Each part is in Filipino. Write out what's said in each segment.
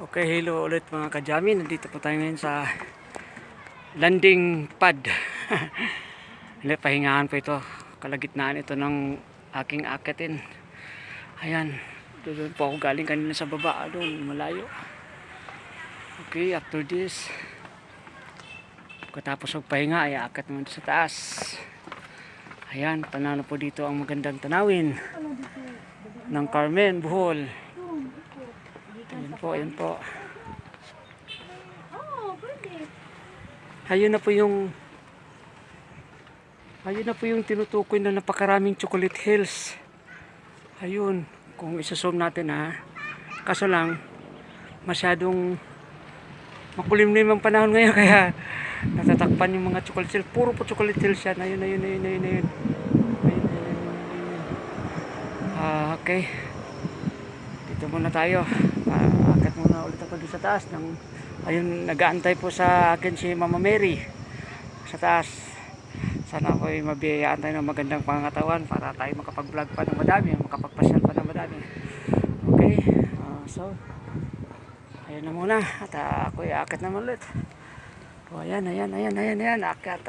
Okay, hello ulit mga kajami. Nandito po tayo ngayon sa landing pad. Hindi, pahingahan po ito. Kalagitnaan ito ng aking akitin. Ayan, doon po ako galing kanina sa baba. Doon, malayo. Okay, after this, katapos magpahinga ay akit naman sa taas. Ayan, panalo po dito ang magandang tanawin ng Carmen, Bohol. Ayan po. Ayun na po yung tinutukoy na napakaraming chocolate hills. Ayun, kung isa-zoom natin ha. Kaso lang, masyadong makulimlim ang panahon ngayon kaya natatakpan yung mga chocolate hills. Puro po chocolate hills yan. Ayun. Okay. Dito muna tayo. Akit muna ulit ako dito sa taas. Ayun, nag-aantay po sa akin si Mama Mary sa taas. Sana po ay mabiyayaan tayo ng magandang pangangatawan para tayo makapag-vlog pa ng madami, makapagpasyal pa ng madami. Okay, so ayun na muna at ako ay akit naman ulit. So ayan, akit.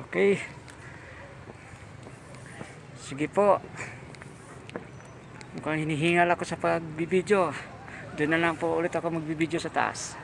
Okay, sige po. Mukhang hinihingal ako sa pagbibideo. Doon na lang po ulit ako magbibideo sa taas.